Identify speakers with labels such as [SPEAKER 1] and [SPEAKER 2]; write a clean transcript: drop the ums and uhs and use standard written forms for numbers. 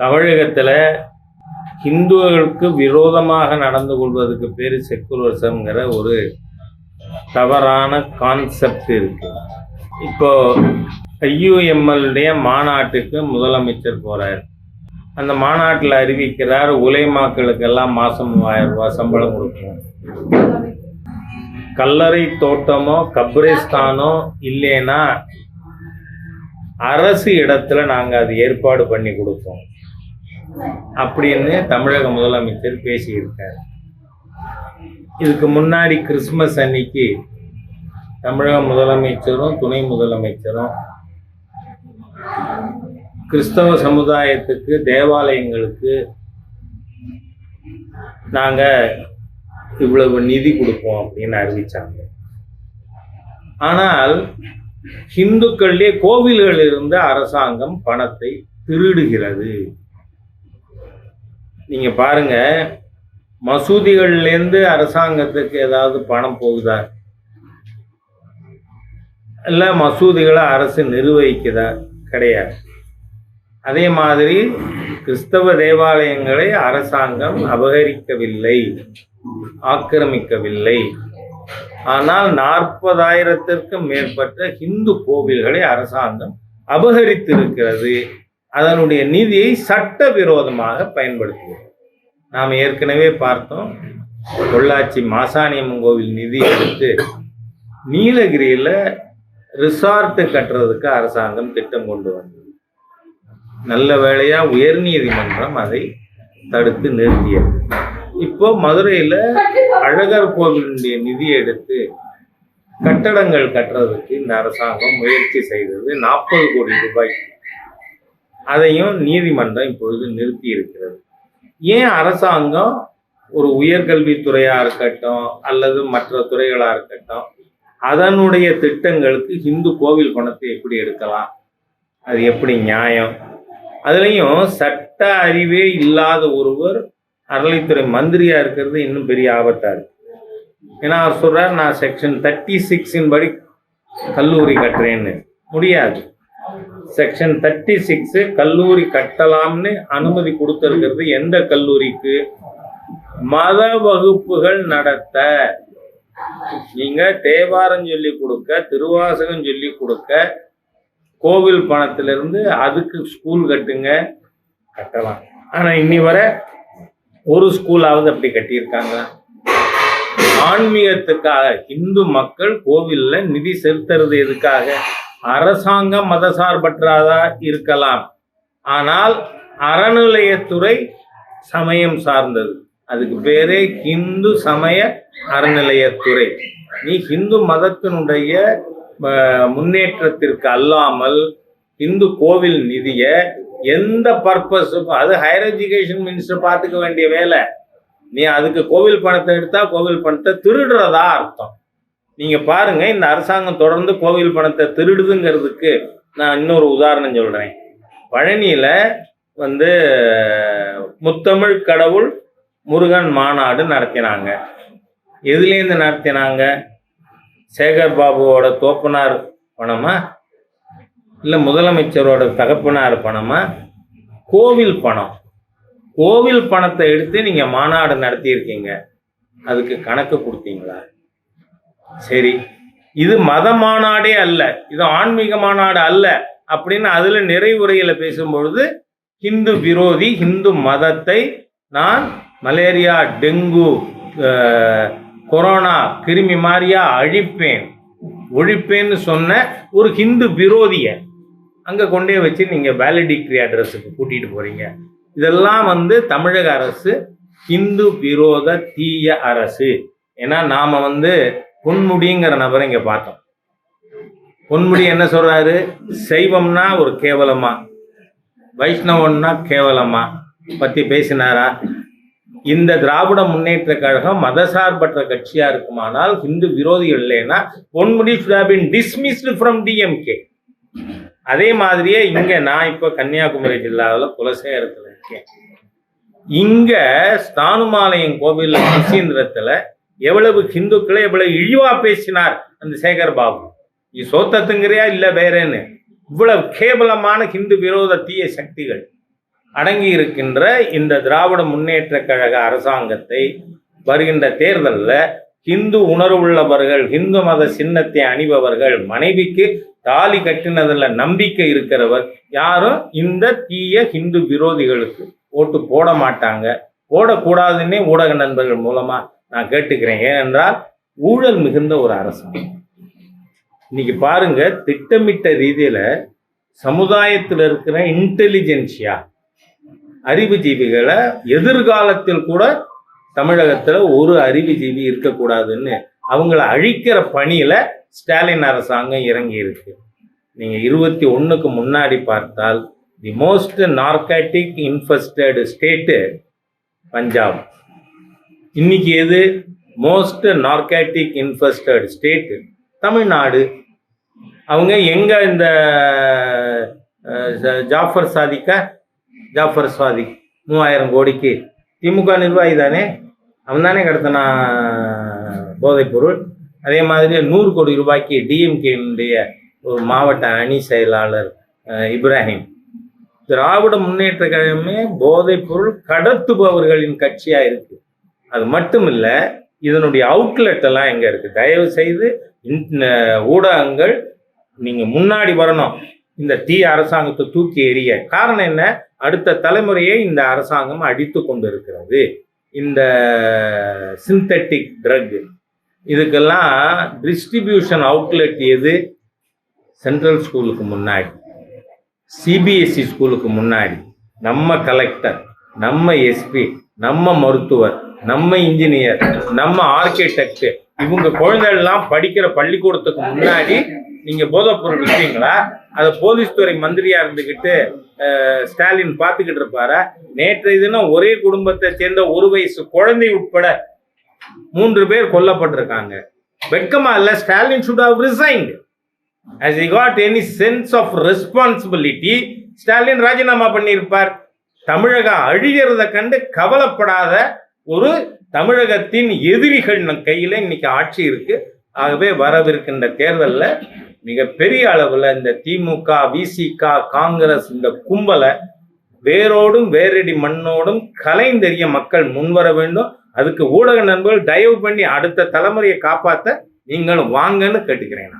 [SPEAKER 1] தமிழகத்தில் ஹிந்துக்களுக்கு விரோதமாக நடந்து கொள்வதற்கு பேர் செக்குலரிசம்ங்கிற ஒரு தவறான கான்செப்ட் இருக்கு. இப்போ ஐயுஎம்எல்டைய மாநாட்டுக்கு முதலமைச்சர் போறார். அந்த மாநாட்டில் அறிவிக்கிறார், உலைமாக்களுக்கெல்லாம் மாதம் 3000 ரூபாய் சம்பளம் கொடுக்கும். கல்லறை தோட்டமோ கப்ரிஸ்தானோ இல்லைன்னா அரசு இடத்துல நாங்கள் அது ஏற்பாடு பண்ணி கொடுப்போம் அப்படின்னு தமிழக முதலமைச்சர் பேசியிருக்கார். இதுக்கு முன்னாடி கிறிஸ்மஸ் அன்னைக்கு தமிழக முதலமைச்சரும் துணை முதலமைச்சரும் கிறிஸ்தவ சமுதாயத்துக்கு தேவாலயங்களுக்கு நாங்கள் இவ்வளவு நிதி கொடுப்போம் அப்படின்னு அறிவிச்சாங்க. ஆனால் இந்துக்களிலே கோவில்கள் இருந்த அரசாங்கம் பணத்தை திருடுகிறது. நீங்க பாருங்க, மசூதிகள்லேருந்து அரசாங்கத்துக்கு ஏதாவது பணம் போகுதா? இல்லை மசூதிகளை அரசு நிர்வகிக்குதா? கிடையாது. அதே மாதிரி கிறிஸ்தவ தேவாலயங்களை அரசாங்கம் அபகரிக்கவில்லை, ஆக்கிரமிக்கவில்லை. ஆனால் 40,000த்திற்கும் மேற்பட்ட இந்து கோவில்களை அரசாங்கம் அபகரித்திருக்கிறது. அதனுடைய நிதியை சட்டவிரோதமாக பயன்படுத்துகிறது. நாம் ஏற்கனவே பார்த்தோம், பொள்ளாச்சி மாசாணியம்மன் கோவில் நிதி எடுத்து நீலகிரியில் ரிசார்ட் கட்டுறதுக்கு அரசாங்கம் திட்டம் கொண்டு வந்தது. நல்ல வேளையா உயர்நீதிமன்றம் அதை தடுத்து நிறுத்தியது. இப்போ மதுரையில் அழகர் கோவிலுடைய நிதி எடுத்து கட்டடங்கள் கட்டுறதுக்கு இந்த அரசாங்கம் முயற்சி செய்தது 40 கோடி ரூபாய். அதையும் நீதிமன்றம் இப்பொழுது நிறுத்தி இருக்கிறது. ஏன் அரசாங்கம் ஒரு உயர்கல்வித்துறையாக இருக்கட்டும் அல்லது மற்ற துறைகளாக இருக்கட்டும் அதனுடைய திட்டங்களுக்கு இந்து கோவில் பணத்தை எப்படி எடுக்கலாம்? அது எப்படி நியாயம்? அதுலேயும் சட்ட அறிவே இல்லாத ஒருவர் அறநிலைத்துறை மந்திரியாக இருக்கிறது இன்னும் பெரிய ஆபத்தாக இருக்கு. ஏன்னா அவர் சொல்கிறார், நான் செக்ஷன் 36 படி கல்லூரி கட்டுறேன்னு. முடியாது. செக்ஷன் 36 கல்லூரி கட்டலாம்னு அனுமதி கொடுத்துருக்கிறது எந்த கல்லூரிக்கு? மத வகுப்புகள் நடத்த. நீங்க தேவாரம் சொல்லி கொடுக்க, திருவாசகம் சொல்லி கொடுக்க, கோவில் பணத்திலிருந்து அதுக்கு ஸ்கூல் கட்டுங்க, கட்டலாம். ஆனா இன்னி வரை ஒரு ஸ்கூலாவது அப்படி கட்டியிருக்காங்க? ஆன்மீகத்துக்காக இந்து மக்கள் கோவில்ல நிதி செலுத்துறது எதுக்காக? அரசாங்கம் மதசார்பற்றதா இருக்கலாம், ஆனால் அறநிலையத்துறை சமயம் சார்ந்தது. அதுக்கு பேரே இந்து சமய அறநிலையத்துறை. நீ இந்து மதத்தினுடைய முன்னேற்றத்திற்கு அல்லாமல் இந்து கோவில் நிதியை எந்த பர்பஸுக்கும், அது ஹையர் எஜுகேஷன் மினிஸ்டர் பார்த்துக்க வேண்டிய வேலை. நீ அதுக்கு கோவில் பணத்தை எடுத்தா கோவில் பணத்தை திருடுறதா அர்த்தம். நீங்க பாருங்க, இந்த அரசாங்கம் தொடர்ந்து கோவில் பணத்தை திருடுதுங்கிறதுக்கு நான் இன்னொரு உதாரணம் சொல்றேன். பழனியில முத்தமிழ் கடவுள் முருகன் மாநாடு நடத்தினாங்க. எதுலேருந்து நடத்தினாங்க? சேகர் பாபுவோட தோப்பனார் பணமா இல்லை முதலமைச்சரோட தகப்பனார் பணமா? கோவில் பணம். கோவில் பணத்தை எடுத்து நீங்க மாநாடு நடத்தியிருக்கீங்க, அதுக்கு கணக்கு கொடுத்தீங்களா? சரி, இது மத மாநாடே அல்ல, இது ஆன்மீக மாநாடு அல்ல அப்படின்னு அதுல நிறைவுரையில பேசும்பொழுது ஹிந்து விரோதி, ஹிந்து மதத்தை நான் மலேரியா, டெங்கு, கொரோனா கிருமி மாதிரியா அழிப்பேன், ஒழிப்பேன்னு சொன்ன ஒரு ஹிந்து விரோதிய அங்க கொண்டே வச்சு நீங்க வேலிடிக்டரி அட்ரஸுக்கு கூட்டிட்டு போறீங்க. இதெல்லாம் தமிழக அரசு ஹிந்து விரோத தீய அரசு. ஏன்னா நாம பொன்முடிங்கிற நபரை இங்க பார்த்தோம். பொன்முடி என்ன சொல்றாரு? சைவம்னா ஒரு கேவலமா, வைஷ்ணவன்னா கேவலமா பத்தி பேசினாரா? இந்த திராவிட முன்னேற்ற கழகம் மதசார்பற்ற கட்சியா இருக்குமானால் ஹிந்து விரோதிகள் இல்லைன்னா Ponmudi should have been dismissed from DMK. அதே மாதிரியே இங்க நான் இப்ப கன்னியாகுமரி ஜில்லாவில் குலசேகரத்தில் இருக்கேன். இங்க ஸ்தானுமாலயம் கோவில் சுசீந்திரத்துல எவ்வளவு ஹிந்துக்களை எவ்வளவு இழிவா பேசினார் அந்த சேகர் பாபு. நீ சோத்தத்துங்கிறியா இல்ல வேறேன்னு? இவ்வளவு கேவலமான ஹிந்து விரோத தீய சக்திகள். அடங்கி இருக்கின்ற இந்த திராவிட முன்னேற்ற கழக அரசாங்கத்தை வருகின்ற தேர்தலில் ஹிந்து உணர்வுள்ளவர்கள், ஹிந்து மத சின்னத்தை அணிபவர்கள், மனைவிக்கு தாலி கட்டினதில் நம்பிக்கை இருக்கிறவர் யாரும் இந்த தீய ஹிந்து விரோதிகளுக்கு ஓட்டு போட மாட்டாங்க, போடக்கூடாதுன்னே ஊடக நண்பர்கள் மூலமா நான் கேட்டுக்கிறேன். ஏனென்றால் ஊழல் மிகுந்த ஒரு அரசாங்கம். இன்னைக்கு பாருங்க, திட்டமிட்ட ரீதியில சமுதாயத்தில் இருக்கிற இன்டெலிஜென்சியா அறிவுஜீவிகளை எதிர்காலத்தில் கூட தமிழகத்தில் ஒரு அறிவுஜீவி இருக்கக்கூடாதுன்னு அவங்கள அழிக்கிற பணியில ஸ்டாலின் அரசாங்கம் இறங்கி இருக்கு. நீங்க 21க்கு முன்னாடி பார்த்தால் the most narcotic infested state Punjab. இன்னைக்கு எது most narcotic infested state? Tamil Nadu. அவங்க எங்க இந்த ஜாஃபர் சாதிக் 3000 கோடிக்கு திமுக நிர்வாகி தானே, அவன் தானே கடத்தினா போதைப்பொருள். அதே மாதிரி 100 கோடி ரூபாய்க்கு டிஎம்கேனுடைய ஒரு மாவட்ட அணி செயலாளர் இப்ராஹிம். திராவிட முன்னேற்ற கழகமே போதைப்பொருள் கடத்துபவர்களின் கட்சியா இருக்கு. அது மட்டும் இல்ல, இதனுடைய அவுட்லெட் எல்லாம் எங்க இருக்கு? தயவு செய்து ஊடகங்கள் நீங்க முன்னாடி வரணும், இந்த தீ அரசாங்கத்தை தூக்கி எறிய. காரணம் என்ன? அடுத்த தலைமுறையை இந்த அரசாங்கம் அடித்து கொண்டு இருக்கிறது. இந்த சிந்தட்டிக் ட்ரக் இதுக்கெல்லாம் டிஸ்ட்ரிபியூஷன் அவுட்லெட் எது? சென்ட்ரல் ஸ்கூலுக்கு முன்னாடி, சிபிஎஸ்சி ஸ்கூலுக்கு முன்னாடி நம்ம கலெக்டர், நம்ம எஸ்பி, நம்ம மருத்துவர், நம்ம இன்ஜினியர், நம்ம ஆர்கிடெக்ட், இவங்க குழந்தைகள்லாம் படிக்கிற பள்ளிக்கூடத்துக்கு முன்னாடி நீங்க போதைப்பொருள் விட்டீங்களா? அதை போலீஸ் துறை மந்திரியா இருந்துகிட்டு ஸ்டாலின் பார்த்துக்கிட்டு இருப்பாரா? நேற்றைய தினம் ஒரே குடும்பத்தை சேர்ந்த 1 வயசு குழந்தை உட்பட 3 பேர் கொல்லப்பட்டிருக்காங்க. வெட்கமா இல்ல? Stalin should have resigned. As he got any sense of responsibility, Stalin ராஜினாமா பண்ணியிருப்பார். தமிழகம் அழிகிறத கண்டு கவலைப்படாத ஒரு தமிழகத்தின் எதிரிகள் கையில இன்னைக்கு ஆட்சி இருக்கு. ஆகவே வரவிருக்கின்ற தேர்தலில் மிகப்பெரிய அளவில் இந்த திமுக, விசிக, காங்கிரஸ் இந்த கும்பலை வேரோடும் வேரடி மண்ணோடும் கலைந்தெறிய மக்கள் முன்வர வேண்டும். அதுக்கு ஊடக நண்பர்கள் தயவு பண்ணி அடுத்த தலைமுறையை காப்பாற்ற நீங்களும் வாங்கன்னு கேட்டுக்கிறேன்.